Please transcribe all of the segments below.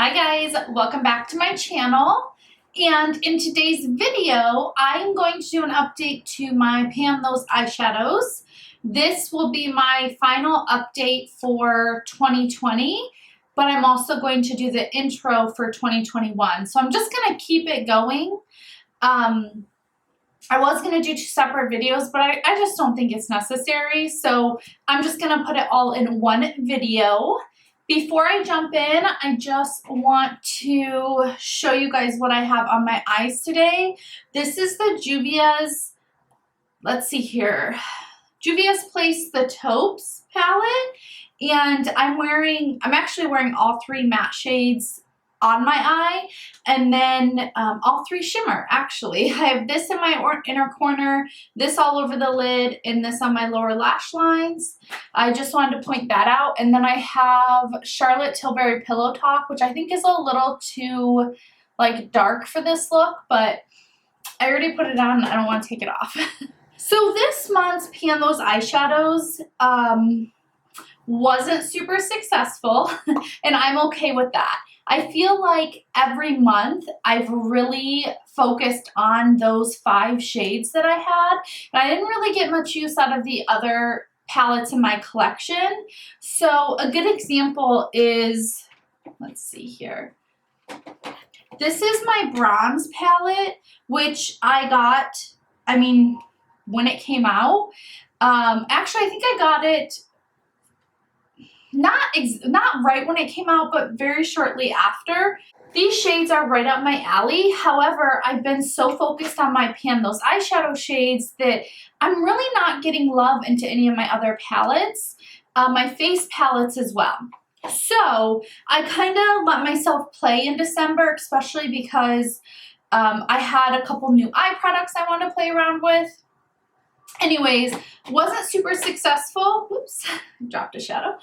Hi guys, welcome back to my channel. And in today's video, I'm going to do an update to my Pan Those Eyeshadows. This will be my final update for 2020, but I'm also going to do the intro for 2021. So I'm just going to keep it going. I was going to do two separate videos, but I just don't think it's necessary. So I'm just going to put it all in one video. Before I jump in, I just want to show you guys what I have on my eyes today. This is the Juvia's, let's see here, Juvia's Place the Taupes palette. And I'm actually wearing all three matte shades on my eye, and then all three shimmer actually. I have this in my inner corner, this all over the lid, and this on my lower lash lines. I just wanted to point that out. And then I have Charlotte Tilbury Pillow Talk, which I think is a little too like dark for this look, but I already put it on and I don't want to take it off. So this month's Pan Those Eyeshadows wasn't super successful, and I'm okay with that. I feel like every month I've really focused on those 5 shades that I had, and I didn't really get much use out of the other palettes in my collection. So a good example is, let's see here. This is my bronze palette, which I got, when it came out. Actually, I think I got it not right when it came out, but very shortly after. These shades are right up my alley. However, I've been so focused on my Pan Those Eyeshadow shades that I'm really not getting love into any of my other palettes, my face palettes as well. So I kind of let myself play in December, especially because I had a couple new eye products I want to play around with. Anyways, wasn't super successful. Oops, dropped a shadow.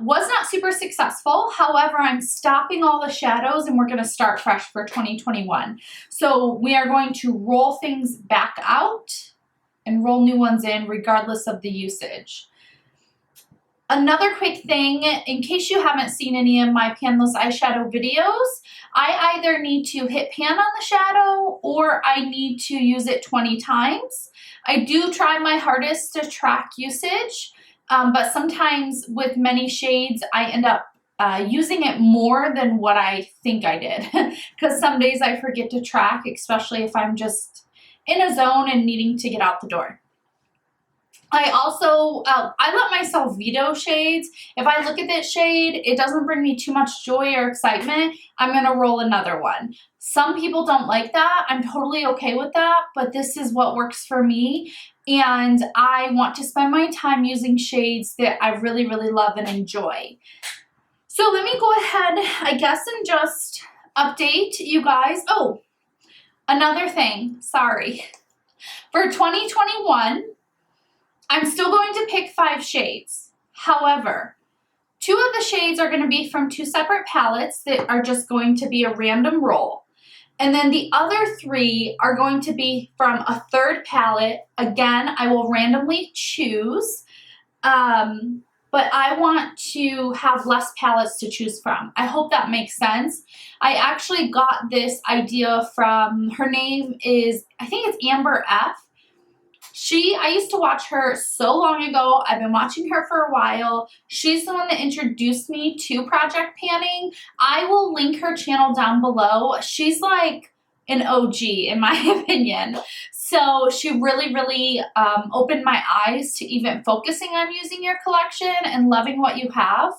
Was not super successful. However, I'm stopping all the shadows and we're going to start fresh for 2021. So we are going to roll things back out and roll new ones in regardless of the usage. Another quick thing, in case you haven't seen any of my Pan Those Eyeshadow videos, I either need to hit pan on the shadow or I need to use it 20 times. I do try my hardest to track usage, but sometimes with many shades, I end up using it more than what I think I did. Because some days I forget to track, especially if I'm just in a zone and needing to get out the door. I also, I let myself veto shades. If I look at this shade, it doesn't bring me too much joy or excitement, I'm going to roll another one. Some people don't like that. I'm totally okay with that, but this is what works for me. And I want to spend my time using shades that I really, really love and enjoy. So let me go ahead, I guess, and just update you guys. Oh, another thing, sorry. For 2021, I'm still going to pick 5 shades. However, 2 of the shades are going to be from 2 separate palettes that are just going to be a random roll. And then the other 3 are going to be from a 3rd palette. Again, I will randomly choose, but I want to have less palettes to choose from. I hope that makes sense. I actually got this idea from, her name is, I think it's Amber F. I used to watch her so long ago. I've been watching her for a while. She's the one that introduced me to project panning. I will link her channel down below. She's like an OG in my opinion. So she really, really opened my eyes to even focusing on using your collection and loving what you have.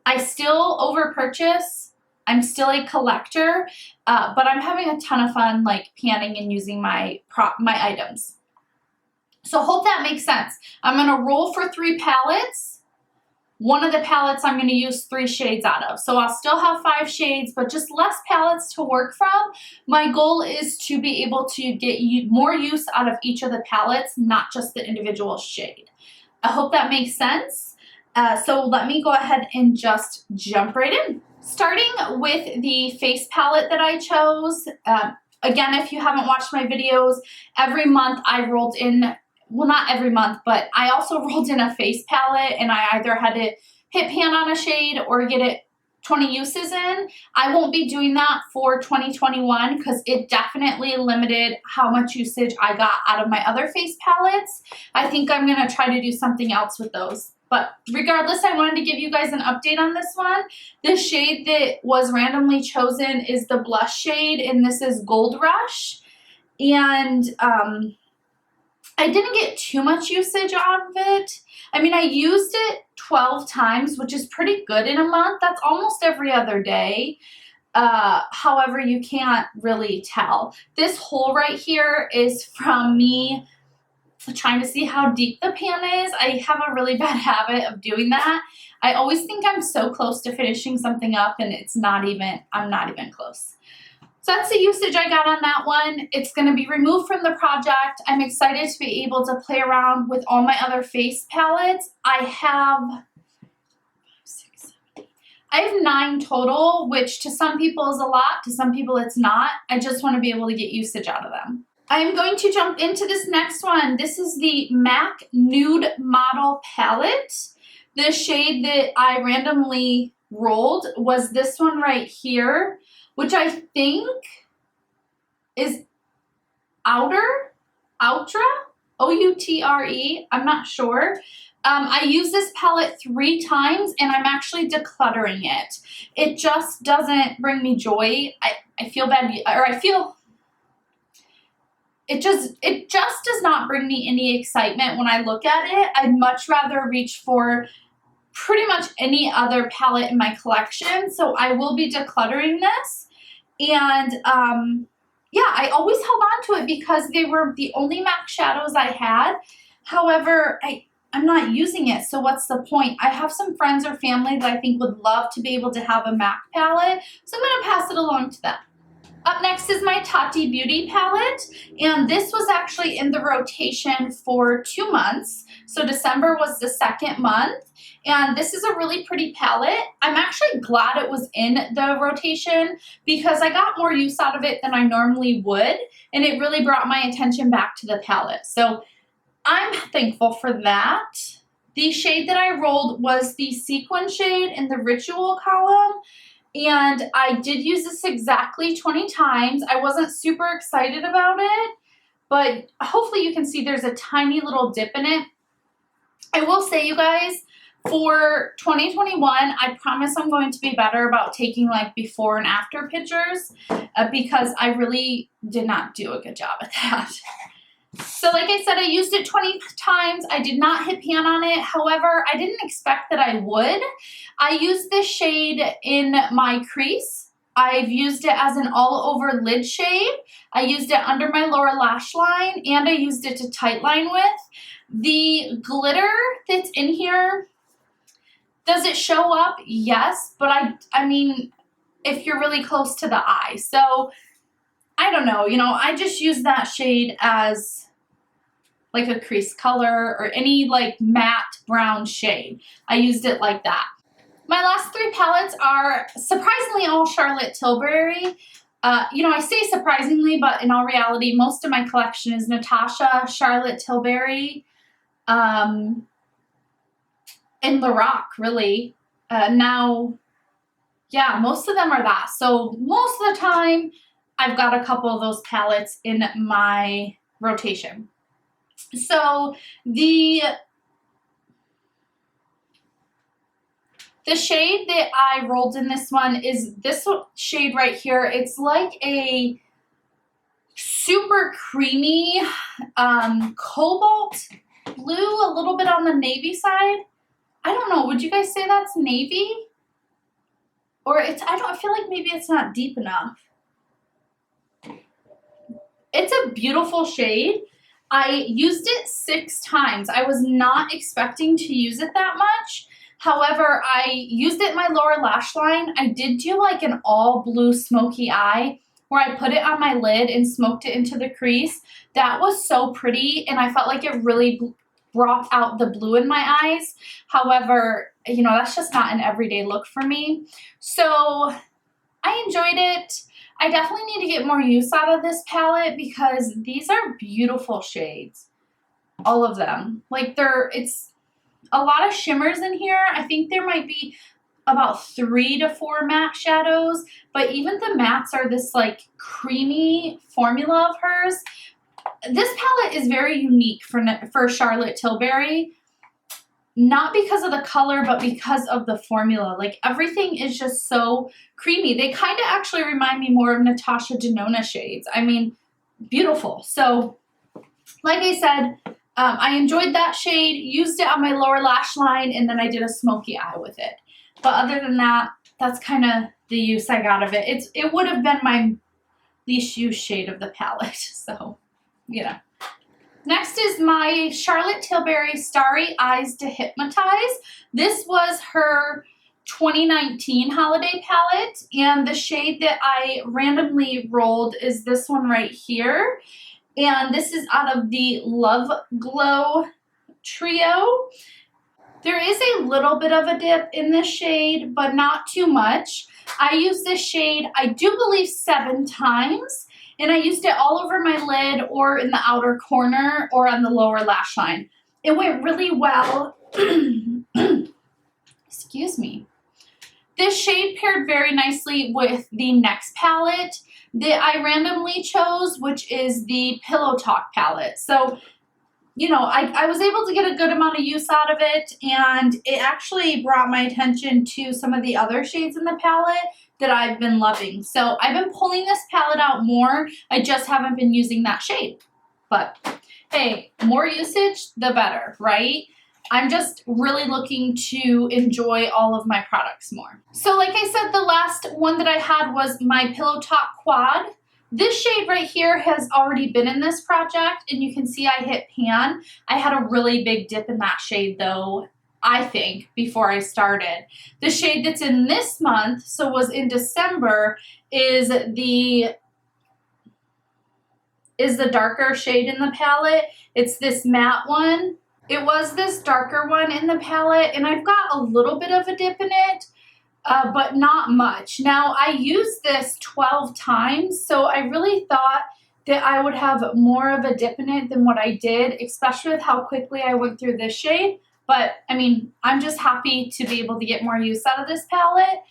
I still over-purchase. I'm still a collector, but I'm having a ton of fun like panning and using my items. So hope that makes sense. I'm going to roll for 3 palettes. One of the palettes I'm going to use 3 shades out of. So I'll still have 5 shades, but just less palettes to work from. My goal is to be able to get more use out of each of the palettes, not just the individual shade. I hope that makes sense. So let me go ahead and just jump right in. Starting with the face palette that I chose. Again, if you haven't watched my videos, every month I rolled in, well, not every month, but I also rolled in a face palette, and I either had to hit pan on a shade or get it 20 uses in. I won't be doing that for 2021 because it definitely limited how much usage I got out of my other face palettes. I think I'm going to try to do something else with those. But regardless, I wanted to give you guys an update on this one. The shade that was randomly chosen is the blush shade, and this is Gold Rush. And I didn't get too much usage out of it. I mean, I used it 12 times, which is pretty good in a month. That's almost every other day. However, you can't really tell. This hole right here is from me trying to see how deep the pan is. I have a really bad habit of doing that. I always think I'm so close to finishing something up, and I'm not even close. So that's the usage I got on that one. It's going to be removed from the project. I'm excited to be able to play around with all my other face palettes. I have 9 total, which to some people is a lot, to some people it's not. I just want to be able to get usage out of them. I'm going to jump into this next one. This is the MAC Nude Model Palette. The shade that I randomly rolled was this one right here, which I think is Outre, O-U-T-R-E, I'm not sure. I used this palette 3 times, and I'm actually decluttering it. It just doesn't bring me joy. I feel bad, or I feel... It just does not bring me any excitement when I look at it. I'd much rather reach for pretty much any other palette in my collection. So I will be decluttering this. And yeah, I always held on to it because they were the only MAC shadows I had. However, I'm not using it, so what's the point? I have some friends or family that I think would love to be able to have a MAC palette, so I'm going to pass it along to them. Up next is my Tati Beauty palette, and this was actually in the rotation for 2 months. So December was the 2nd month, and this is a really pretty palette. I'm actually glad it was in the rotation because I got more use out of it than I normally would, and it really brought my attention back to the palette. So I'm thankful for that. The shade that I rolled was the Sequin shade in the Ritual column. And I did use this exactly 20 times. I wasn't super excited about it, but hopefully you can see there's a tiny little dip in it. I will say, you guys, for 2021, I promise I'm going to be better about taking like before and after pictures because I really did not do a good job at that. So like I said, I used it 20 times. I did not hit pan on it. However, I didn't expect that I would. I used this shade in my crease. I've used it as an all-over lid shade. I used it under my lower lash line, and I used it to tightline with. The glitter that's in here, does it show up? Yes, but I mean, if you're really close to the eye. So I don't know, I just use that shade as like a crease color or any like matte brown shade. I used it like that. My last 3 palettes are surprisingly all Charlotte Tilbury. I say surprisingly, but in all reality, most of my collection is Natasha, Charlotte Tilbury, and Lorac, really. Now, yeah, most of them are that. So most of the time, I've got a couple of those palettes in my rotation. So the shade that I rolled in this one is this shade right here. It's like a super creamy cobalt blue, a little bit on the navy side. I don't know, would you guys say that's navy? Or I feel like maybe it's not deep enough. It's a beautiful shade. I used it 6 times. I was not expecting to use it that much. However, I used it in my lower lash line. I did do like an all blue smoky eye where I put it on my lid and smoked it into the crease. That was so pretty, and I felt like it really brought out the blue in my eyes. However, that's just not an everyday look for me. So I enjoyed it. I definitely need to get more use out of this palette because these are beautiful shades. All of them. Like it's a lot of shimmers in here. I think there might be about 3 to 4 matte shadows, but even the mattes are this like creamy formula of hers. This palette is very unique for Charlotte Tilbury, not because of the color, but because of the formula. Like everything is just so creamy. They kind of actually remind me more of Natasha Denona shades. I mean, beautiful. So like I said, I enjoyed that shade, used it on my lower lash line, and then I did a smoky eye with it. But other than that, that's kind of the use I got of it. It would have been my least used shade of the palette, so, you know. Next is my Charlotte Tilbury Starry Eyes to Hypnotize. This was her 2019 holiday palette, and the shade that I randomly rolled is this one right here. And this is out of the Love Glow trio. There is a little bit of a dip in this shade, but not too much. I used this shade, I do believe, 7 times, and I used it all over my lid or in the outer corner or on the lower lash line. It went really well. Excuse me. This shade paired very nicely with the next palette that I randomly chose, which is the Pillow Talk palette. So, you know, I was able to get a good amount of use out of it, and it actually brought my attention to some of the other shades in the palette that I've been loving. So I've been pulling this palette out more. I just haven't been using that shade. But hey, more usage, the better, right? I'm just really looking to enjoy all of my products more. So like I said, the last one that I had was my Pillow Talk Quad. This shade right here has already been in this project, and you can see I hit pan. I had a really big dip in that shade though, I think, before I started. The shade that's in this month, so was in December, is the darker shade in the palette. It's this matte one. It was this darker one in the palette, and I've got a little bit of a dip in it, but not much. Now, I used this 12 times, so I really thought that I would have more of a dip in it than what I did, especially with how quickly I went through this shade. But, I mean, I'm just happy to be able to get more use out of this palette.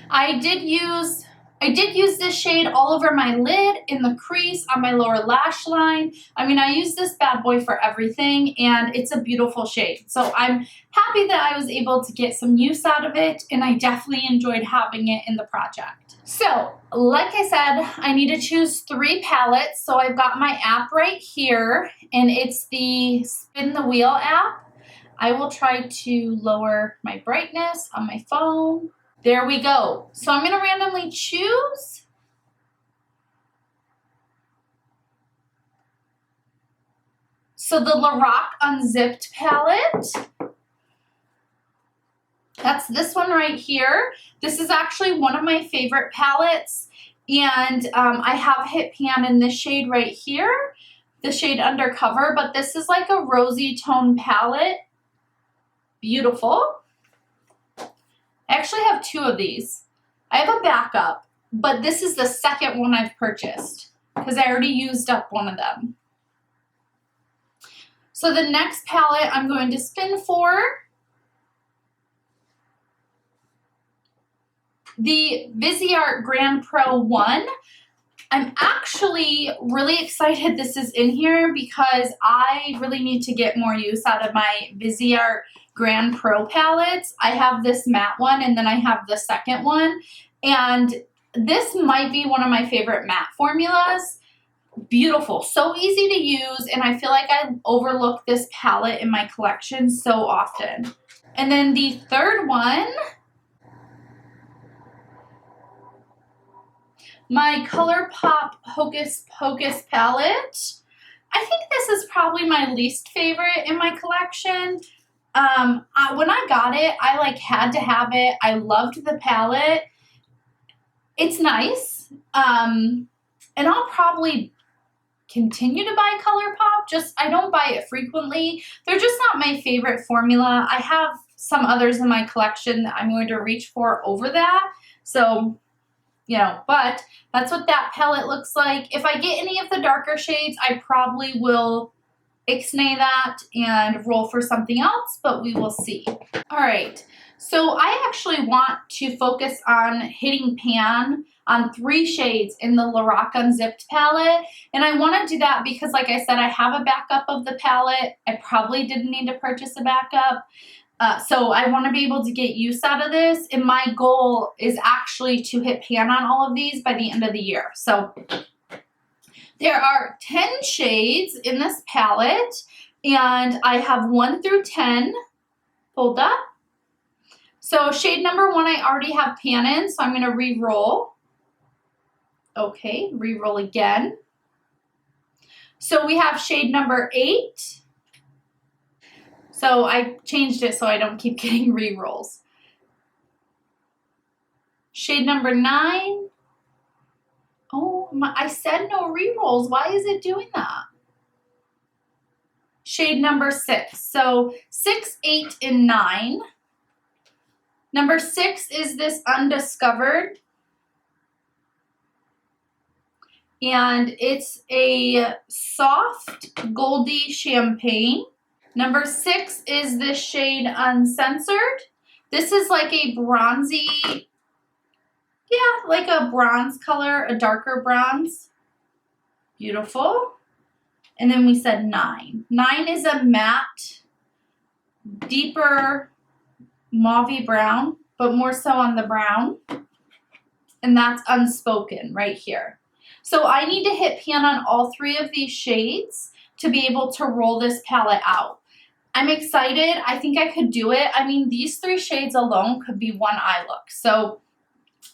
I did use this shade all over my lid, in the crease, on my lower lash line. I mean, I use this bad boy for everything, and it's a beautiful shade. So I'm happy that I was able to get some use out of it, and I definitely enjoyed having it in the project. So, like I said, I need to choose 3 palettes. So I've got my app right here, and it's the Spin the Wheel app. I will try to lower my brightness on my phone. There we go. So I'm going to randomly choose. So the Lorac Unzipped palette. That's this one right here. This is actually one of my favorite palettes. And I have hit pan in this shade right here, the shade Undercover. But this is like a rosy tone palette. Beautiful. I actually have 2 of these. I have a backup, but this is the second one I've purchased because I already used up one of them. So the next palette I'm going to spin for, the Viseart Grand Pro 1. I'm actually really excited this is in here because I really need to get more use out of my Viseart Grand Pro palettes. I have this matte one, and then I have the second one, and this might be one of my favorite matte formulas. Beautiful, so easy to use, and I feel like I overlook this palette in my collection so often. And then the third one, my ColourPop Hocus Pocus palette. I think this is probably my least favorite in my collection. When I got it, I like had to have it. I loved the palette. It's nice. And I'll probably continue to buy ColourPop. Just, I don't buy it frequently. They're just not my favorite formula. I have some others in my collection that I'm going to reach for over that. So, you know, but that's what that palette looks like. If I get any of the darker shades, I probably will ixnay that and roll for something else, but we will see. All right, So I actually want to focus on hitting pan on 3 shades in the Lorac Unzipped palette. And I want to do that because, like I said, I have a backup of the palette. I probably didn't need to purchase a backup. So I want to be able to get use out of this. And my goal is actually to hit pan on all of these by the end of the year. So there are 10 shades in this palette. And I have 1 through 10 pulled up. So shade number 1, I already have pan in, so I'm going to re-roll. Okay, re-roll again. So we have shade number 8. So I changed it so I don't keep getting re-rolls. Shade number 9. Oh, I said no re-rolls. Why is it doing that? Shade number 6. So 6, 8, and 9. Number 6 is this Undiscovered. And it's a soft goldy champagne. Number 6 is this shade Uncensored. This is like a bronzy, yeah, like a bronze color, a darker bronze. Beautiful. And then we said 9. 9 is a matte, deeper mauvey brown, but more so on the brown. And that's Unspoken right here. So I need to hit pan on all 3 of these shades to be able to roll this palette out. I'm excited. I think I could do it. I mean, these 3 shades alone could be one eye look. So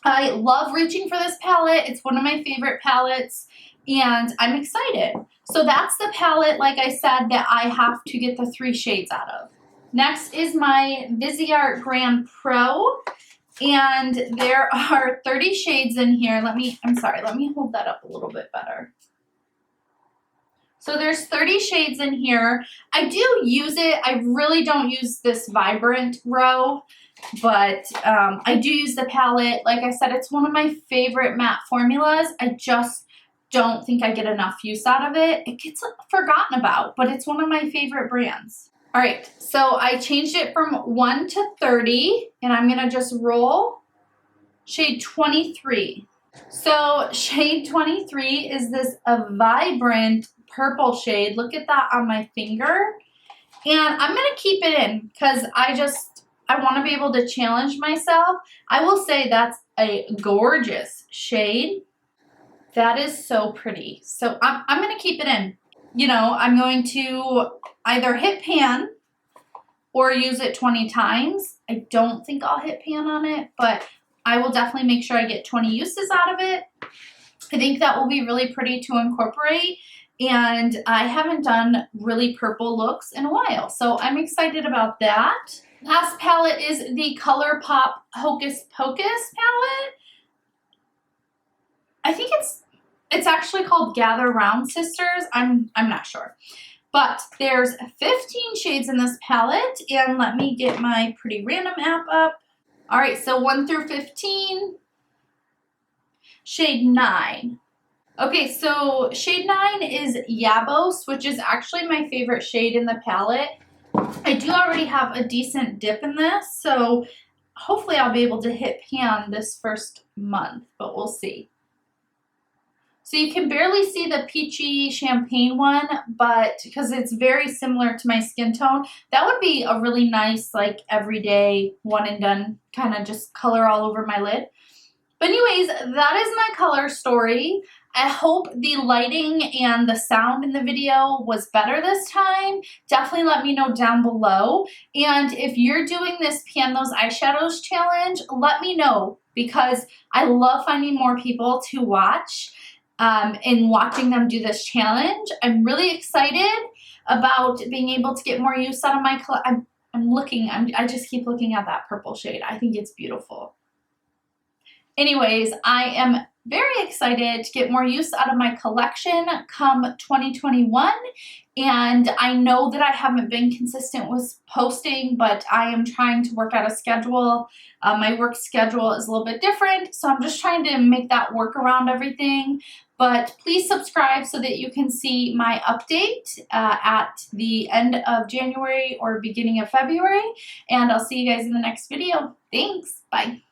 I love reaching for this palette. It's one of my favorite palettes, and I'm excited. So that's the palette, like I said, that I have to get the 3 shades out of. Next is my Viseart Grand Pro, and there are 30 shades in here. Let me hold that up a little bit better. So there's 30 shades in here. I do use it. I really don't use this Vibrant row, but I do use the palette. Like I said, it's one of my favorite matte formulas. I just don't think I get enough use out of it. It gets forgotten about, but it's one of my favorite brands. All right, so I changed it from 1 to 30, and I'm gonna just roll shade 23. So shade 23 is this a vibrant purple shade. Look at that on my finger. And I'm gonna keep it in because I wanna be able to challenge myself. I will say that's a gorgeous shade. That is so pretty. So I'm gonna keep it in. You know, I'm going to either hit pan or use it 20 times. I don't think I'll hit pan on it, but I will definitely make sure I get 20 uses out of it. I think that will be really pretty to incorporate, and I haven't done really purple looks in a while, so I'm excited about that. Last palette is the ColourPop Hocus Pocus palette. I think it's actually called Gather Round Sisters. I'm not sure. But there's 15 shades in this palette, and let me get my Pretty Random app up. All right, so 1 through 15. Shade 9. Okay, so shade 9 is Yabos, which is actually my favorite shade in the palette. I do already have a decent dip in this, so hopefully I'll be able to hit pan this first month, but we'll see. So you can barely see the peachy champagne one, but because it's very similar to my skin tone, that would be a really nice, like, everyday one and done kind of just color all over my lid. But anyways, that is my color story. I hope the lighting and the sound in the video was better this time. Definitely let me know down below. And if you're doing this Pan Those Eyeshadows challenge, let me know because I love finding more people to watch. And watching them do this challenge. I'm really excited about being able to get more use out of my color. I just keep looking at that purple shade. I think it's beautiful. Anyways, I am very excited to get more use out of my collection come 2021. And I know that I haven't been consistent with posting, but I am trying to work out a schedule. My work schedule is a little bit different, so I'm just trying to make that work around everything. But please subscribe so that you can see my update at the end of January or beginning of February. And I'll see you guys in the next video. Thanks. Bye.